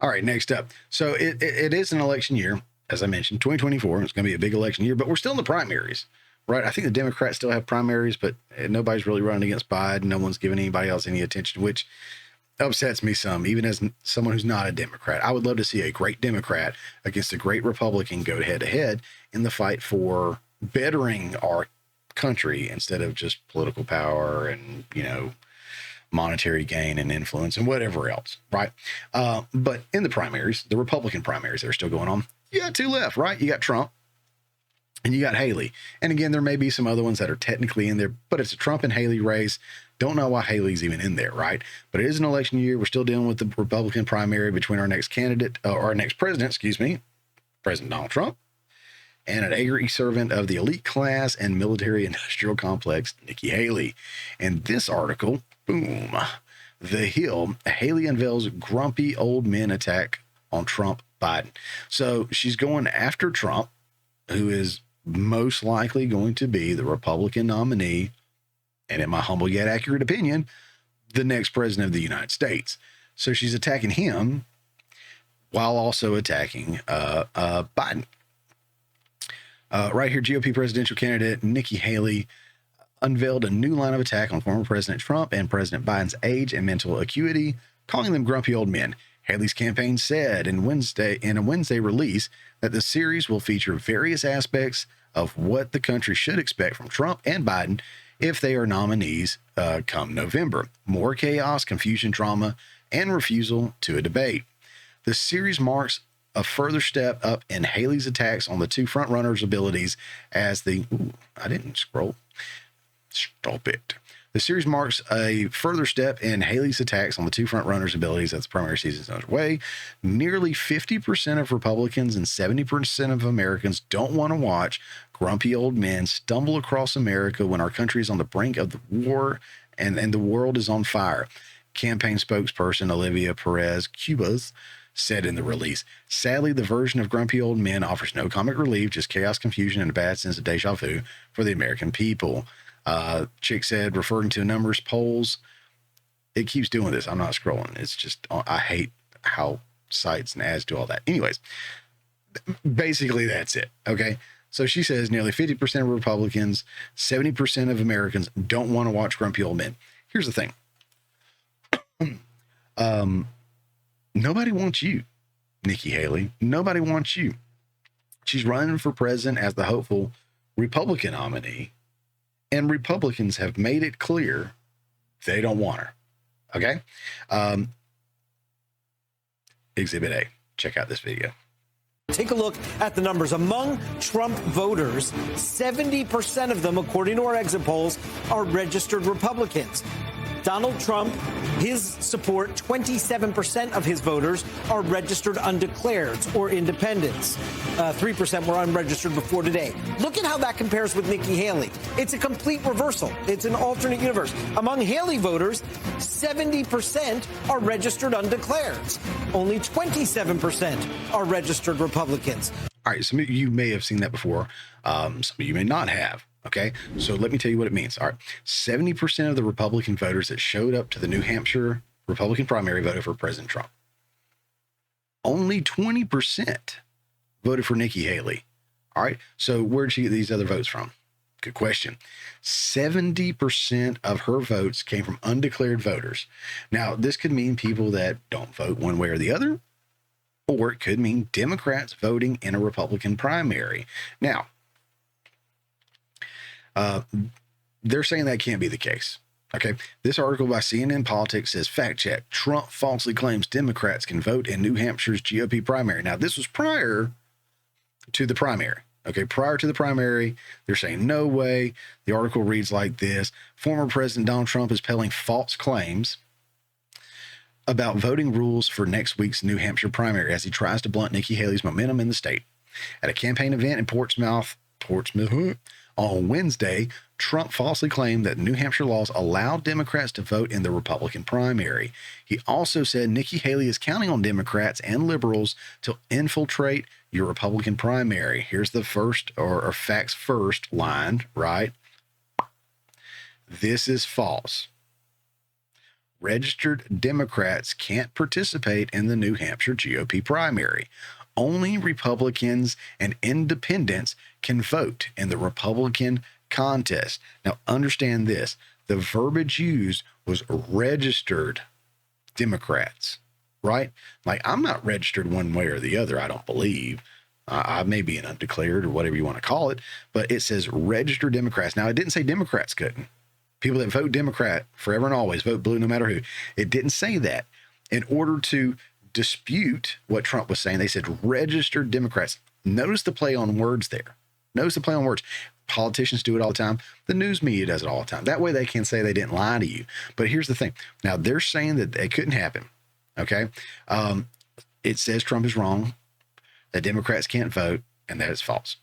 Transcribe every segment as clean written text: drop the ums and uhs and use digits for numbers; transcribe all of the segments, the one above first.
All right, next up. So it is an election year, as I mentioned, 2024. It's going to be a big election year, but we're still in the primaries, right? I think the Democrats still have primaries, but nobody's really running against Biden. No one's giving anybody else any attention, which upsets me some, even as someone who's not a Democrat. I would love to see a great Democrat against a great Republican go head to head in the fight for bettering our country instead of just political power and, monetary gain and influence and whatever else, right? But in the primaries, the Republican primaries that are still going on, you got two left, right? You got Trump and you got Haley. And again, there may be some other ones that are technically in there, but it's a Trump and Haley race. Don't know why Haley's even in there, right? But it is an election year. We're still dealing with the Republican primary between our next candidate, or our next president, President Donald Trump, and an angry servant of the elite class and military industrial complex, Nikki Haley. And this article, boom, The Hill, Haley unveils grumpy old men attack on Trump Biden. So she's going after Trump, who is most likely going to be the Republican nominee, and in my humble yet accurate opinion, the next president of the United States. So she's attacking him while also attacking Biden. Right here, GOP presidential candidate Nikki Haley unveiled a new line of attack on former President Trump and President Biden's age and mental acuity, calling them grumpy old men. Haley's campaign said in a Wednesday release that the series will feature various aspects of what the country should expect from Trump and Biden if they are nominees come November. More chaos, confusion, drama, and refusal to a debate. The series marks a further step up in Haley's attacks on the two frontrunners' abilities as the... I didn't scroll. Stop it. The series marks a further step in Haley's attacks on the two frontrunners' abilities as the primary season is underway. Nearly 50% of Republicans and 70% of Americans don't want to watch grumpy old men stumble across America when our country is on the brink of the war and the world is on fire. Campaign spokesperson Olivia Perez Cubas said in the release. Sadly, the version of grumpy old men offers no comic relief, just chaos, confusion, and a bad sense of deja vu for the American people. Chick said, referring to numbers polls, it keeps doing this. I'm not scrolling. It's just, I hate how sites and ads do all that. Anyways, basically that's it. Okay. So she says nearly 50% of Republicans, 70% of Americans don't want to watch grumpy old men. Here's the thing. Nobody wants you, Nikki Haley. Nobody wants you. She's running for president as the hopeful Republican nominee, and Republicans have made it clear they don't want her. Okay? Exhibit A. Check out this video. Take a look at the numbers. Among Trump voters, 70% of them, according to our exit polls, are registered Republicans. Donald Trump, his support, 27% of his voters are registered undeclareds or independents. 3% were unregistered before today. Look at how that compares with Nikki Haley. It's a complete reversal. It's an alternate universe. Among Haley voters, 70% are registered undeclareds. Only 27% are registered Republicans. All right, some of you may have seen that before. Some of you may not have. Okay, so let me tell you what it means. All right, 70% of the Republican voters that showed up to the New Hampshire Republican primary voted for President Trump. Only 20% voted for Nikki Haley. All right, so where did she get these other votes from? Good question. 70% of her votes came from undeclared voters. Now, this could mean people that don't vote one way or the other, or it could mean Democrats voting in a Republican primary. Now, they're saying that can't be the case. Okay. This article by CNN Politics says, fact check, Trump falsely claims Democrats can vote in New Hampshire's GOP primary. Now, this was prior to the primary. Okay. Prior to the primary, they're saying no way. The article reads like this. Former President Donald Trump is peddling false claims about voting rules for next week's New Hampshire primary as he tries to blunt Nikki Haley's momentum in the state. At a campaign event in Portsmouth, on Wednesday, Trump falsely claimed that New Hampshire laws allow Democrats to vote in the Republican primary. He also said Nikki Haley is counting on Democrats and liberals to infiltrate your Republican primary. Here's the first or facts first line, right? This is false. registered Democrats can't participate in the New Hampshire GOP primary. Only Republicans and independents can vote in the Republican contest. Now, understand this. The verbiage used was registered Democrats, right? Like, I'm not registered one way or the other, I don't believe. I may be an undeclared or whatever you want to call it, but it says registered Democrats. Now, it didn't say Democrats couldn't. People that vote Democrat forever and always vote blue no matter who. It didn't say that. In order to dispute what Trump was saying, they said registered Democrats. Notice the play on words there. Notice the play on words. Politicians do it all the time. The news media does it all the time. That way they can say they didn't lie to you. But here's the thing. Now, they're saying that it couldn't happen. Okay. It says Trump is wrong, that Democrats can't vote, and that it's false.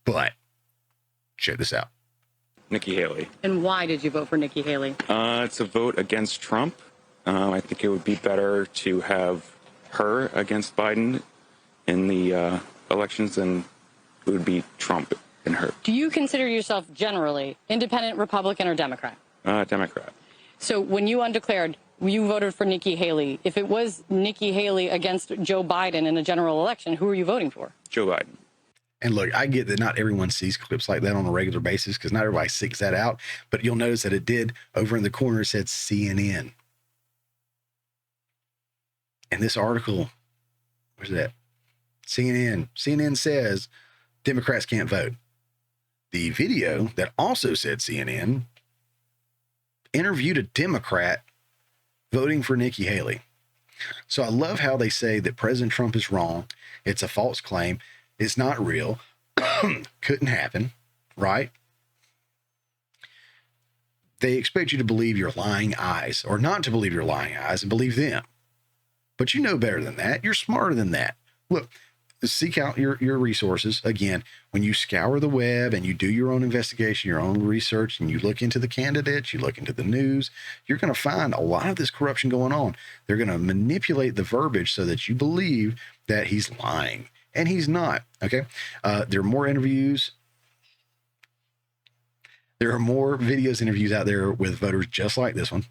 But check this out. Nikki Haley. And why did you vote for Nikki Haley? It's a vote against Trump. I think it would be better to have her against Biden in the elections than it would be Trump and her. Do you consider yourself generally independent, Republican, or Democrat? Democrat. So when you undeclared, you voted for Nikki Haley. If it was Nikki Haley against Joe Biden in a general election, who are you voting for? Joe Biden. And look, I get that not everyone sees clips like that on a regular basis because not everybody seeks that out. But you'll notice that it did over in the corner, it said CNN. And this article, where's that? CNN. CNN says Democrats can't vote. The video that also said CNN interviewed a Democrat voting for Nikki Haley. So I love how they say that President Trump is wrong. It's a false claim. It's not real. Couldn't happen, right? They expect you to believe your lying eyes, or not to believe your lying eyes and believe them. But you know better than that. You're smarter than that. Look, seek out your resources. Again, when you scour the web and you do your own investigation, your own research, and you look into the candidates, you look into the news, you're going to find a lot of this corruption going on. They're going to manipulate the verbiage so that you believe that he's lying, and he's not. Okay. There are more interviews. There are more videos, interviews out there with voters just like this one.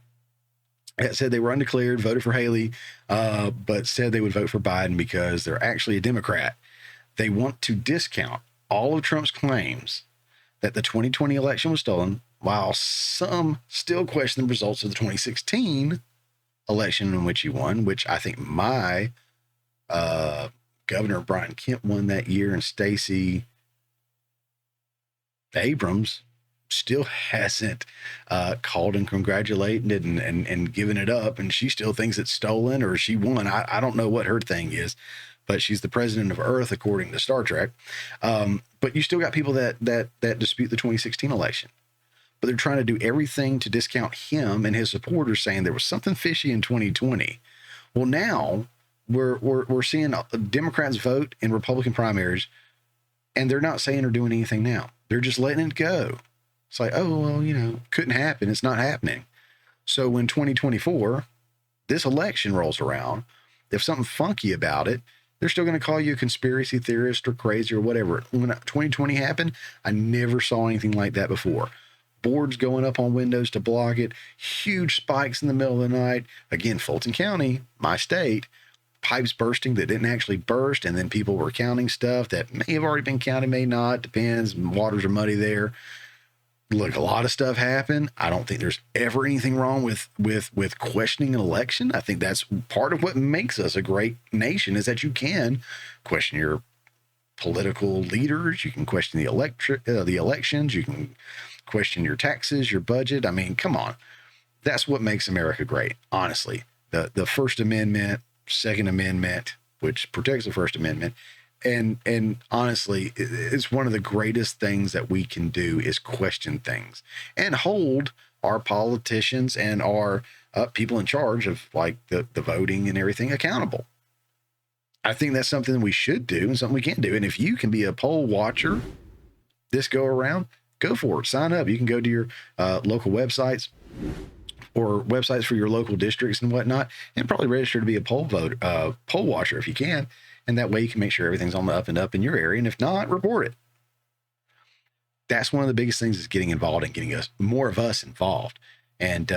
That said they were undeclared, voted for Haley, but said they would vote for Biden because they're actually a Democrat. They want to discount all of Trump's claims that the 2020 election was stolen, while some still question the results of the 2016 election in which he won, which I think my Governor Brian Kemp won that year, and Stacey Abrams still hasn't called and congratulated and given it up, and she still thinks it's stolen or she won. I don't know what her thing is, but she's the president of Earth according to Star Trek. But you still got people that dispute the 2016 election, but they're trying to do everything to discount him and his supporters, saying there was something fishy in 2020. Well, now we're seeing Democrats vote in Republican primaries, and they're not saying or doing anything now. They're just letting it go. It's like, oh, well, couldn't happen. It's not happening. So when 2024, this election rolls around, if something funky about it, they're still going to call you a conspiracy theorist or crazy or whatever. When 2020 happened, I never saw anything like that before. Boards going up on windows to block it, huge spikes in the middle of the night. Again, Fulton County, my state, pipes bursting that didn't actually burst, and then people were counting stuff that may have already been counted, may not, depends. Waters are muddy there. Look, a lot of stuff happened. I don't think there's ever anything wrong with questioning an election. I think that's part of what makes us a great nation, is that you can question your political leaders. You can question the elections. You can question your taxes, your budget. I mean, come on. That's what makes America great, honestly. The First Amendment, Second Amendment, which protects the First Amendment, and honestly, it's one of the greatest things that we can do is question things and hold our politicians and our people in charge of like the voting and everything accountable. I think that's something we should do and something we can do. And if you can be a poll watcher this go around, go for it. Sign up. You can go to your local websites or websites for your local districts and whatnot, and probably register to be a poll watcher if you can. And that way you can make sure everything's on the up and up in your area. And if not, report it. That's one of the biggest things, is getting involved and getting more of us involved. And,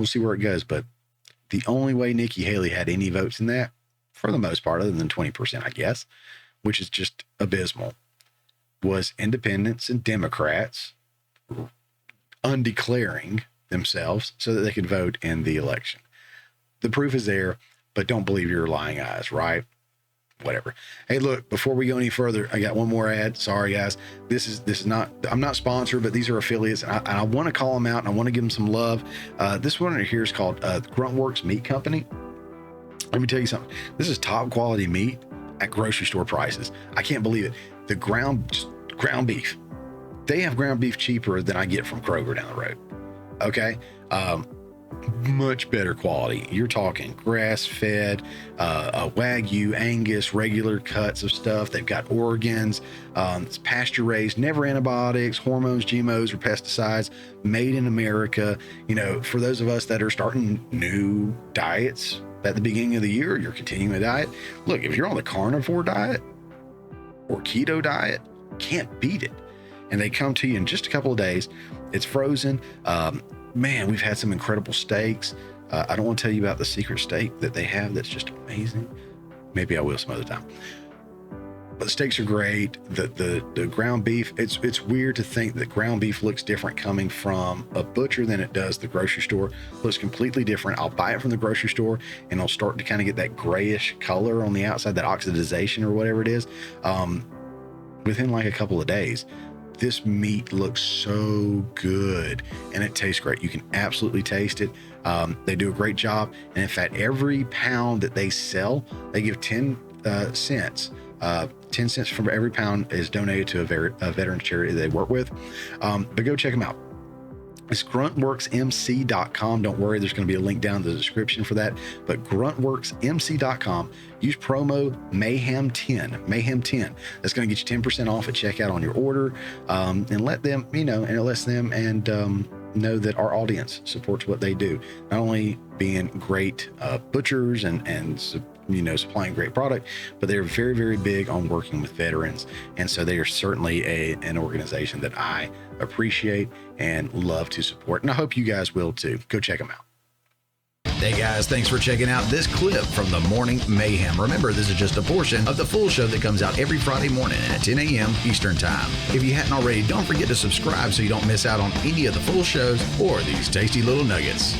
we'll see where it goes. But the only way Nikki Haley had any votes in that, for the most part, other than 20%, I guess, which is just abysmal, was independents and Democrats undeclaring themselves so that they could vote in the election. The proof is there, but don't believe your lying eyes, right? Whatever. Hey, look, before we go any further, I got one more ad. Sorry, guys. This is not, I'm not sponsored, but these are affiliates, and I want to call them out, and I want to give them some love. This one right here is called Gruntworks Meat Company. Let me tell you something. This is top quality meat at grocery store prices. I can't believe it. The ground beef. They have ground beef cheaper than I get from Kroger down the road. Okay. Much better quality. You're talking grass-fed, Wagyu, Angus, regular cuts of stuff. They've got organs. It's pasture-raised, never antibiotics, hormones, GMOs, or pesticides. Made in America. You know, for those of us that are starting new diets at the beginning of the year, you're continuing a diet. Look, if you're on the carnivore diet or keto diet, can't beat it. And they come to you in just a couple of days. It's frozen. Man, we've had some incredible steaks. I don't want to tell you about the secret steak that they have that's just amazing. Maybe I will some other time. But the steaks are great. The ground beef, it's weird to think that ground beef looks different coming from a butcher than it does the grocery store. It looks completely different. I'll buy it from the grocery store and it'll start to kind of get that grayish color on the outside, that oxidization or whatever it is, within like a couple of days. This meat looks so good and it tastes great. You can absolutely taste it. They do a great job. And in fact, every pound that they sell, they give 10 cents. 10 cents from every pound is donated to a veteran charity they work with. But go check them out. It's gruntworksmc.com. Don't worry, there's going to be a link down in the description for that. But gruntworksmc.com. Use promo Mayhem10. That's going to get you 10% off at checkout on your order. And let them, and it lets them know that our audience supports what they do. Not only being great butchers and supplying great product, but they're very, very big on working with veterans. And so they are certainly an organization that I appreciate and love to support. And I hope you guys will too. Go check them out. Hey guys, thanks for checking out this clip from the Morning Mayhem. Remember, this is just a portion of the full show that comes out every Friday morning at 10 a.m. Eastern Time. If you hadn't already, don't forget to subscribe so you don't miss out on any of the full shows or these tasty little nuggets.